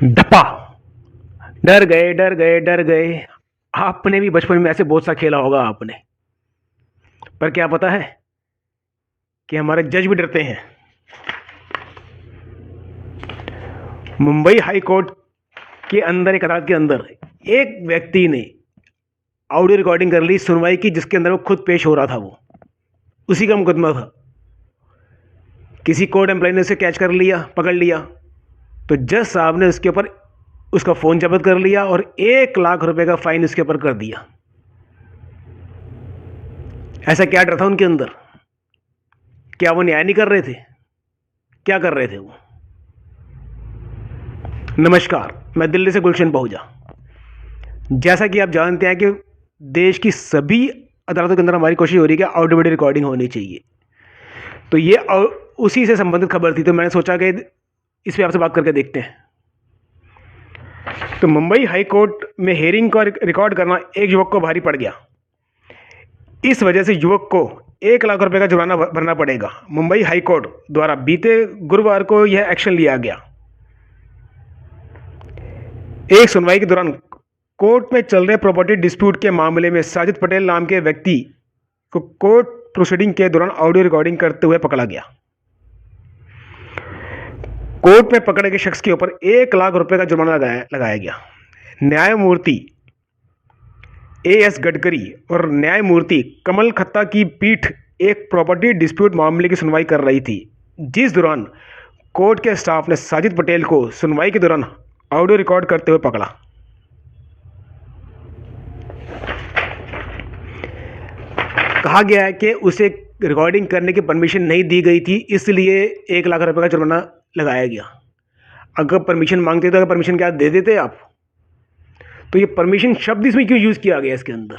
डपा। डर गए डर गए डर गए। आपने भी बचपन में ऐसे बहुत सा खेला होगा आपने। पर क्या पता है कि हमारे जज भी डरते हैं। मुंबई हाई कोर्ट के अंदर एक अदालत के अंदर एक व्यक्ति ने ऑडियो रिकॉर्डिंग कर ली, सुनवाई की, जिसके अंदर वो खुद पेश हो रहा था। वो उसी का मुकदमा था। किसी कोर्ट एम्प्लॉय ने उसे कैच कर लिया, पकड़ लिया, तो जज साहब ने उसके ऊपर उसका फ़ोन जब्त कर लिया और 1 लाख रुपए का फाइन उसके ऊपर कर दिया। ऐसा क्या डर था उनके अंदर? क्या वो न्याय नहीं कर रहे थे? क्या कर रहे थे वो? नमस्कार, मैं दिल्ली से गुलशन पहुंचा। जैसा कि आप जानते हैं कि देश की सभी अदालतों के अंदर हमारी कोशिश हो रही है कि ऑडियो वीडियो रिकॉर्डिंग होनी चाहिए। तो ये उसी से संबंधित खबर थी, तो मैंने सोचा कि इस पर आपसे बात करके देखते हैं। तो मुंबई हाई कोर्ट में हेयरिंग को रिकॉर्ड करना एक युवक को भारी पड़ गया। इस वजह से युवक को 1 लाख रुपए का जुर्माना भरना पड़ेगा। मुंबई हाई कोर्ट द्वारा बीते गुरुवार को यह एक्शन लिया गया। एक सुनवाई के दौरान कोर्ट में चल रहे प्रॉपर्टी डिस्प्यूट के मामले में साजिद पटेल नाम के व्यक्ति को कोर्ट प्रोसीडिंग के दौरान ऑडियो रिकॉर्डिंग करते हुए पकड़ा गया। कोर्ट में पकड़े गए शख्स के ऊपर 1 लाख रुपए का जुर्माना लगाया गया। न्यायमूर्ति एएस गडकरी और न्यायमूर्ति कमल खत्ता की पीठ एक प्रॉपर्टी डिस्प्यूट मामले की सुनवाई कर रही थी, जिस दौरान कोर्ट के स्टाफ ने साजिद पटेल को सुनवाई के दौरान ऑडियो रिकॉर्ड करते हुए पकड़ा। कहा गया है कि उसे रिकॉर्डिंग करने की परमिशन नहीं दी गई थी, इसलिए 1 लाख रुपए का जुर्माना लगाया गया। अगर परमिशन मांगते तो परमिशन क्या दे देते आप? तो ये परमिशन शब्द इसमें क्यों यूज किया गया इसके अंदर?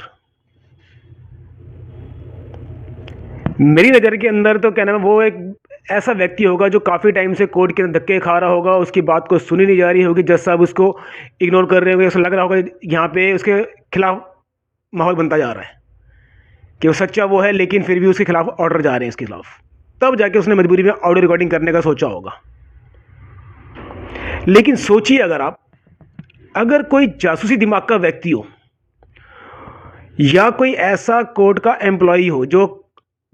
मेरी नज़र के अंदर तो कहना है वो एक ऐसा व्यक्ति होगा जो काफ़ी टाइम से कोर्ट के अंदर धक्के खा रहा होगा, उसकी बात को सुनी नहीं जा रही होगी, जज साहब उसको इग्नोर कर रहे होंगे, उसे लग रहा होगा यहाँ पे उसके खिलाफ माहौल बनता जा रहा है कि वो सच्चा वो है, लेकिन फिर भी उसके खिलाफ ऑर्डर जा रहे हैं इसके खिलाफ। तब जाके उसने मजबूरी में ऑडियो रिकॉर्डिंग करने का सोचा होगा। लेकिन सोचिए, अगर कोई जासूसी दिमाग का व्यक्ति हो या कोई ऐसा कोर्ट का एम्प्लॉई हो जो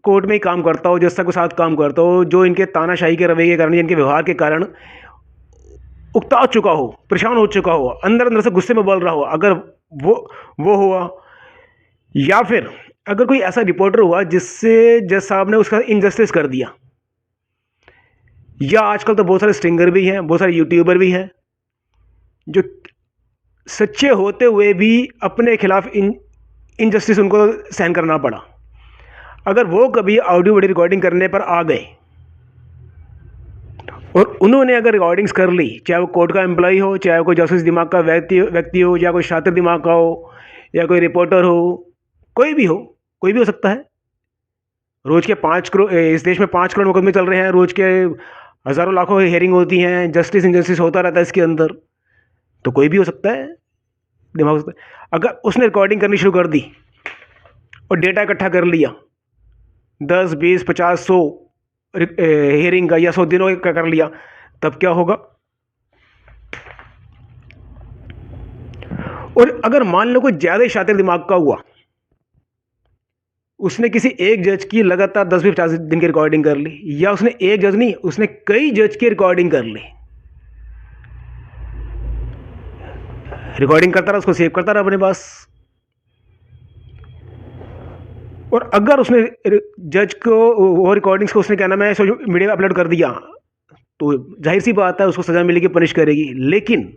कोर्ट में ही काम करता हो, जज के साथ काम करता हो, जो इनके तानाशाही के रवैये के कारण, इनके व्यवहार के कारण उकता चुका हो, परेशान हो चुका हो, अंदर अंदर से गुस्से में बोल रहा हो, अगर वो हुआ, या फिर अगर कोई ऐसा रिपोर्टर हुआ जिससे जज साहब ने उसका इनजस्टिस कर दिया, या आजकल तो बहुत सारे स्टिंगर भी हैं, बहुत सारे यूट्यूबर भी हैं जो सच्चे होते हुए भी अपने खिलाफ इनजस्टिस उनको सहन करना पड़ा। अगर वो कभी ऑडियो वीडियो रिकॉर्डिंग करने पर आ गए और उन्होंने अगर रिकॉर्डिंग्स कर ली, चाहे वो कोर्ट का एम्प्लॉय हो, चाहे वो कोई जासूस दिमाग का व्यक्ति हो, या कोई शातिर दिमाग का हो, या कोई रिपोर्टर हो, कोई भी हो सकता है। रोज के 5 करोड़, इस देश में 5 करोड़ मुकदमे चल रहे हैं, रोज के हज़ारों लाखों हेयरिंग होती हैं, जस्टिस इनजस्टिस होता रहता है इसके अंदर, तो कोई भी हो सकता है, दिमाग हो सकता है। अगर उसने रिकॉर्डिंग करनी शुरू कर दी और डेटा इकट्ठा कर लिया, 10, 20, 50, 100 हेयरिंग का या 100 दिनों का कर लिया, तब क्या होगा? और अगर मान लो कोई ज़्यादा शातिर दिमाग का हुआ, उसने किसी एक जज की लगातार 10-20-50 दिन की रिकॉर्डिंग कर ली, या उसने एक जज नहीं, उसने कई जज की रिकॉर्डिंग कर ली, रिकॉर्डिंग करता रहा, उसको सेव करता रहा अपने पास, और अगर उसने जज को वो रिकॉर्डिंग्स को उसने क्या नाम है सोशल मीडिया पे अपलोड कर दिया, तो जाहिर सी बात है उसको सज़ा मिलेगी, पनिश करेगी। लेकिन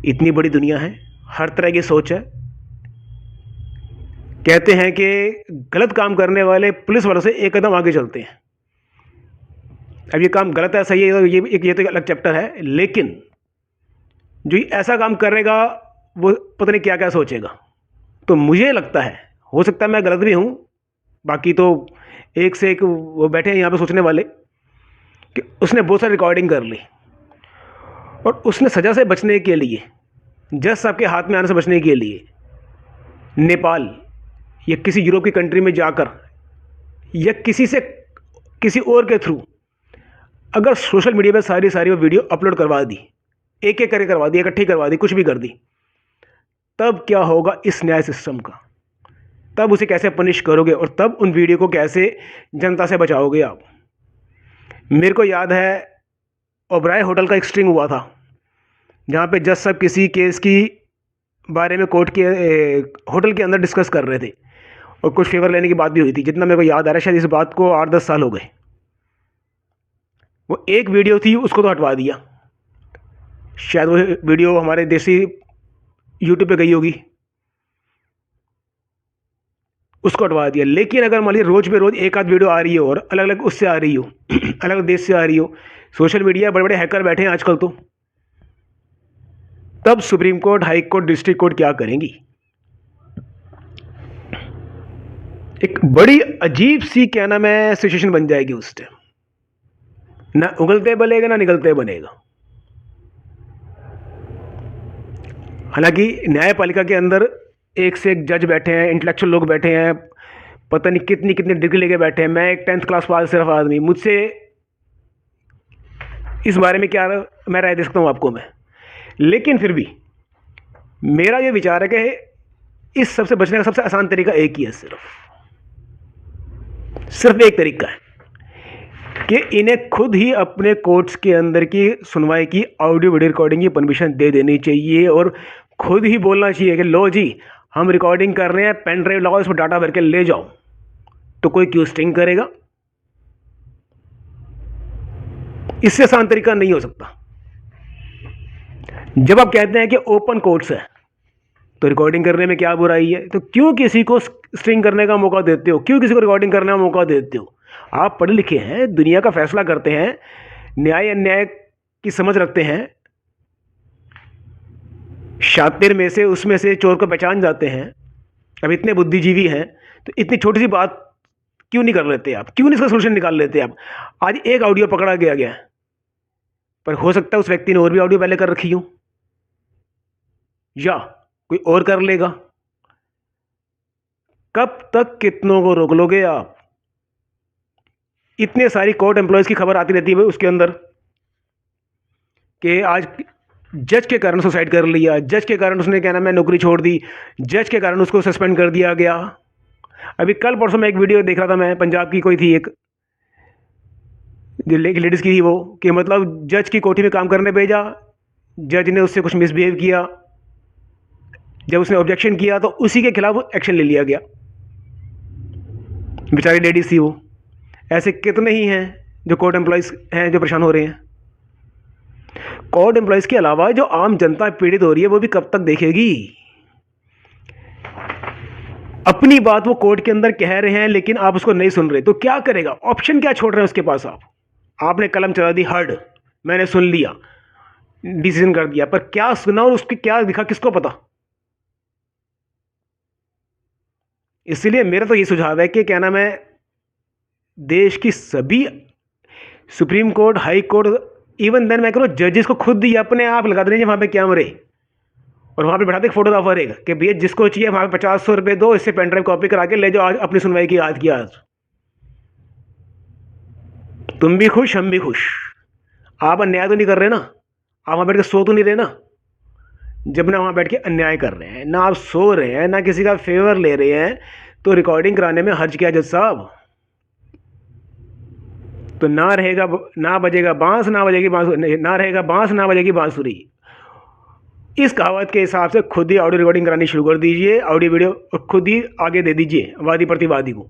इतनी बड़ी दुनिया है, हर तरह की सोच है। कहते हैं कि गलत काम करने वाले पुलिस वालों से एक कदम आगे चलते हैं। अब ये काम गलत है, सही है, ये तो अलग चैप्टर है, लेकिन जो ऐसा काम करेगा वो पता नहीं क्या क्या सोचेगा। तो मुझे लगता है, हो सकता है मैं गलत भी हूँ, बाकी तो एक से एक वो बैठे हैं यहाँ पे सोचने वाले, कि उसने बहुत सारी रिकॉर्डिंग कर ली और उसने सज़ा से बचने के लिए, जज साहब के हाथ में आने से बचने के लिए नेपाल या किसी यूरोप की कंट्री में जाकर या किसी और के थ्रू अगर सोशल मीडिया पे सारी वो वीडियो अपलोड करवा दी, एक एक करके करवा दी, इकट्ठी करवा दी, कुछ भी कर दी, तब क्या होगा इस न्याय सिस्टम का? तब उसे कैसे पनिश करोगे और तब उन वीडियो को कैसे जनता से बचाओगे आप? मेरे को याद है ओबराय होटल का एक स्ट्रिंग हुआ था, जहाँ पे जज साहब किसी केस की बारे में कोर्ट के होटल के अंदर डिस्कस कर रहे थे और कुछ फेवर लेने की बात भी हुई थी। जितना मेरे को याद आ रहा है, शायद इस बात को 8-10 साल हो गए। वो एक वीडियो थी, उसको तो हटवा दिया, शायद वो वीडियो हमारे देसी यूट्यूब पे गई होगी, उसको हटवा दिया। लेकिन अगर मान लीजिए रोज पे रोज एक आध वीडियो आ रही हो और अलग अलग उससे आ रही हो अलग अलग देश से आ रही हो, सोशल मीडिया बड़े बड़े हैकर बैठे हैं आजकल, तो तब supreme court, high court, district court क्या करेंगी? एक बड़ी अजीब सी क्या नाम है सिचुएशन बन जाएगी उस टाइम, ना उगलते बनेगा ना निकलते बनेगा। हालांकि न्यायपालिका के अंदर एक से एक जज बैठे हैं, इंटेलेक्चुअल लोग बैठे हैं, पता नहीं कितनी कितनी डिग्री लेके बैठे हैं। मैं एक 10th क्लास पास सिर्फ आदमी, मुझसे इस बारे में क्या मैं राय दे सकता हूँ आपको मैं? लेकिन फिर भी मेरा ये विचार है कि इस सबसे बचने का सबसे आसान तरीका एक ही है, सिर्फ एक तरीका है कि इन्हें खुद ही अपने कोर्ट्स के अंदर की सुनवाई की ऑडियो वीडियो रिकॉर्डिंग की परमिशन दे देनी चाहिए और खुद ही बोलना चाहिए कि लो जी, हम रिकॉर्डिंग कर रहे हैं, पेन ड्राइव लगाओ, इसमें डाटा भर के ले जाओ। तो कोई क्यों स्टिंग करेगा? इससे आसान तरीका नहीं हो सकता। जब आप कहते हैं कि ओपन कोर्ट्स है तो रिकॉर्डिंग करने में क्या बुराई है, तो क्यों किसी को स्ट्रिंग करने का मौका देते हो? क्यों किसी को रिकॉर्डिंग करने का मौका देते हो? आप पढ़े लिखे हैं, दुनिया का फैसला करते हैं, न्याय अन्याय की समझ रखते हैं, शातिर में से उसमें से चोर को पहचान जाते हैं। अब इतने बुद्धिजीवी हैं तो इतनी छोटी सी बात क्यों नहीं कर लेते आप? क्यों नहीं इसका सोल्यूशन निकाल लेते आप? आज एक ऑडियो पकड़ा गया पर हो सकता है उस व्यक्ति ने और भी ऑडियो पहले कर रखी हो, या कोई और कर लेगा। कब तक कितनों को रोक लोगे आप? इतने सारी कोर्ट एम्प्लॉयज की खबर आती रहती है उसके अंदर कि आज जज के कारण सुसाइड कर लिया, जज के कारण उसने क्या नाम है नौकरी छोड़ दी, जज के कारण उसको सस्पेंड कर दिया गया। अभी कल परसों में एक वीडियो देख रहा था मैं, पंजाब की कोई थी, एक लेडीज़ की थी वो, कि मतलब जज की कोठी में काम करने भेजा, जज ने उससे कुछ मिसबिहेव किया, जब उसने ऑब्जेक्शन किया तो उसी के खिलाफ एक्शन ले लिया गया। बेचारी लेडीज थी वो। ऐसे कितने ही हैं जो कोर्ट एम्प्लॉयज़ हैं जो परेशान हो रहे हैं। कोर्ट एम्प्लॉयज़ के अलावा जो आम जनता पीड़ित हो रही है वो भी कब तक देखेगी? अपनी बात वो कोर्ट के अंदर कह रहे हैं लेकिन आप उसको नहीं सुन रहे, तो क्या करेगा? ऑप्शन क्या छोड़ रहे हैं उसके पास? आपने कलम चला दी, हर्ड, मैंने सुन लिया, डिसीजन कर दिया, पर क्या सुना और उसके क्या दिखा किसको पता? इसलिए मेरा तो ये सुझाव है कि क्या नाम है, देश की सभी supreme court, high court, even then मैं कह रहा हूँ जजेस को खुद ही अपने आप लगा देंगे वहाँ पे कैमरे और वहाँ पे बैठा दे फोटोग्राफर एक कि भैया जिसको चाहिए वहाँ पे 50-100 रुपये दो, इससे पेन ड्राइव कॉपी करा के ले जाओ, आज अपनी सुनवाई की आज की आज। तुम भी खुश, हम भी खुश। आप अन्याय तो नहीं कर रहे ना, आप वहाँ बैठ के सो तो नहीं रहे ना? जब ना वहाँ बैठ के अन्याय कर रहे हैं, ना आप सो रहे हैं, ना किसी का फेवर ले रहे हैं, तो रिकॉर्डिंग कराने में हर्ज क्या जज साहब? तो ना रहेगा, ना बजेगा बांस, ना बजेगी बांसुरी, ना रहेगा बांस, ना बजेगी बांसुरी। इस कहावत के हिसाब से खुद ही ऑडियो रिकॉर्डिंग करानी शुरू कर दीजिए, ऑडियो वीडियो, और खुद ही आगे दे दीजिए वादी प्रतिवादी को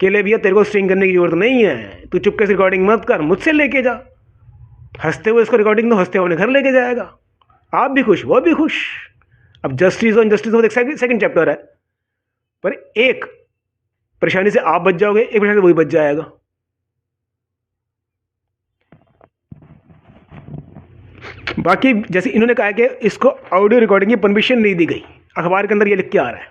कि ले भैया तेरे को स्ट्रिंग करने की जरूरत नहीं है, तू चुपके से रिकॉर्डिंग मत कर, मुझसे लेके जा। हंसते हुए इसको रिकॉर्डिंग तो हंसते हुए घर लेके जाएगा, आप भी खुश, वो भी खुश। अब जस्टिस और इनजस्टिस में सेकंड चैप्टर है, पर एक परेशानी से आप बच जाओगे, एक परेशानी से वही बच जाएगा। बाकी जैसे इन्होंने कहा कि इसको ऑडियो रिकॉर्डिंग की परमिशन नहीं दी गई, अखबार के अंदर ये लिख के आ रहा है,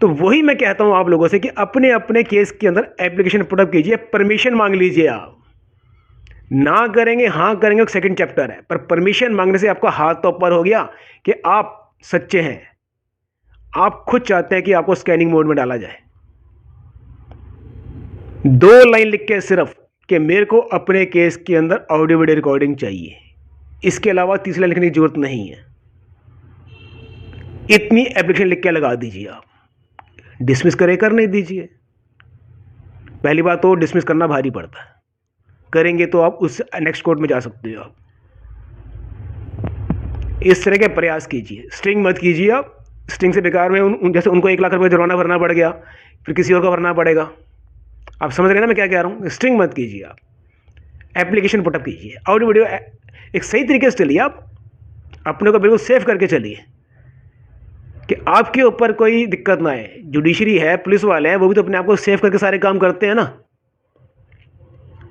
तो वही मैं कहता हूं आप लोगों से कि अपने अपने केस के अंदर एप्लीकेशन पुटअप कीजिए, परमिशन मांग लीजिए। आप ना करेंगे, हाँ करेंगे, सेकंड चैप्टर है, पर परमिशन मांगने से आपका हाथ तो ऊपर हो गया कि आप सच्चे हैं, आप खुद चाहते हैं कि आपको स्कैनिंग मोड में डाला जाए। 2 लाइन लिख के सिर्फ कि मेरे को अपने केस के अंदर ऑडियो वीडियो रिकॉर्डिंग चाहिए, इसके अलावा तीसरी लाइन लिखने की जरूरत नहीं है। इतनी एप्लीकेशन लिख के लगा दीजिए आप। डिसमिस करे कर नहीं दीजिए। पहली बात तो डिसमिस करना भारी पड़ता है, करेंगे तो आप उस नेक्स्ट कोर्ट में जा सकते हो। आप इस तरह के प्रयास कीजिए, स्ट्रिंग मत कीजिए आप। स्ट्रिंग से बेकार में जैसे उनको 1 लाख रुपये जुर्माना भरना पड़ गया, फिर किसी और को भरना पड़ेगा। आप समझ रहे हैं ना मैं क्या कह रहा हूँ? स्ट्रिंग मत कीजिए आप, एप्लीकेशन पुटअप कीजिए। ऑडियो वीडियो एक सही तरीके से चलिए, आप अपने को बिल्कुल सेफ करके चलिए कि आपके ऊपर कोई दिक्कत ना आए। जुडिशरी है, पुलिस वाले हैं, वो भी तो अपने आप को सेफ करके सारे काम करते हैं ना।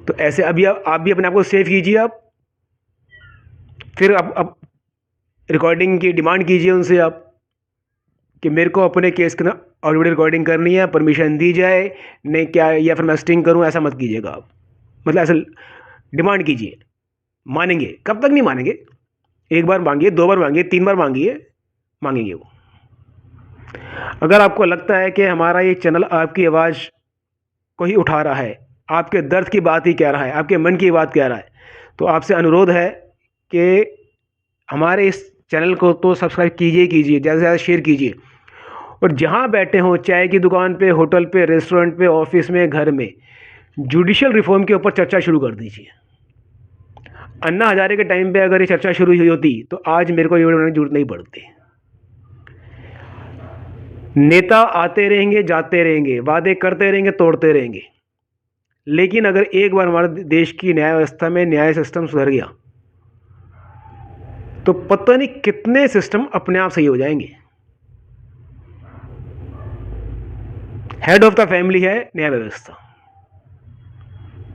तो ऐसे अभी आप भी अपने आप को सेफ कीजिए। आप फिर आप रिकॉर्डिंग की डिमांड कीजिए उनसे आप कि मेरे को अपने केस की ना ऑडियो वीडियो रिकॉर्डिंग करनी है, परमिशन दी जाए नहीं क्या, या फिर मैं स्टिंग करूं। ऐसा मत कीजिएगा आप, मतलब ऐसा डिमांड कीजिए। मानेंगे? कब तक नहीं मानेंगे? 1 बार मांगिए, 2 बार मांगिए, 3 बार मांगिए, मांगेंगे वो। अगर आपको लगता है कि हमारा ये चैनल आपकी आवाज़ को ही उठा रहा है, आपके दर्द की बात ही कह रहा है, आपके मन की बात कह रहा है, तो आपसे अनुरोध है कि हमारे इस चैनल को तो सब्सक्राइब कीजिए, ज़्यादा से ज़्यादा शेयर कीजिए। और जहाँ बैठे हों, चाय की दुकान पे, होटल पे, रेस्टोरेंट पे, ऑफिस में, घर में, जुडिशियल रिफॉर्म के ऊपर चर्चा शुरू कर दीजिए। अन्ना हजारे के टाइम पे अगर ये चर्चा शुरू हुई होती तो आज मेरे को ये वीडियो बनाने की जरूरत नहीं पड़ती। नेता आते रहेंगे, जाते रहेंगे, वादे करते रहेंगे, तोड़ते रहेंगे, लेकिन अगर एक बार हमारे देश की न्याय व्यवस्था में न्याय सिस्टम सुधर गया तो पता नहीं कितने सिस्टम अपने आप सही हो जाएंगे। हेड ऑफ द फैमिली है न्याय व्यवस्था।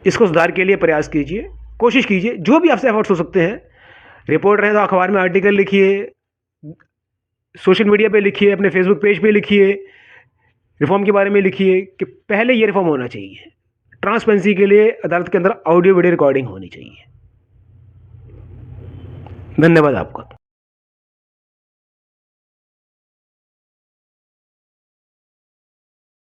इसको सुधार के लिए प्रयास कीजिए, कोशिश कीजिए, जो भी आपसे एफर्ट्स हो सकते हैं। रिपोर्टर हैं तो अखबार में आर्टिकल लिखिए, सोशल मीडिया पे लिखिए, अपने फेसबुक पेज पे लिखिए, रिफॉर्म के बारे में लिखिए कि पहले ये रिफॉर्म होना चाहिए। ट्रांसपेरेंसी के लिए अदालत के अंदर ऑडियो वीडियो रिकॉर्डिंग होनी चाहिए। धन्यवाद आपका।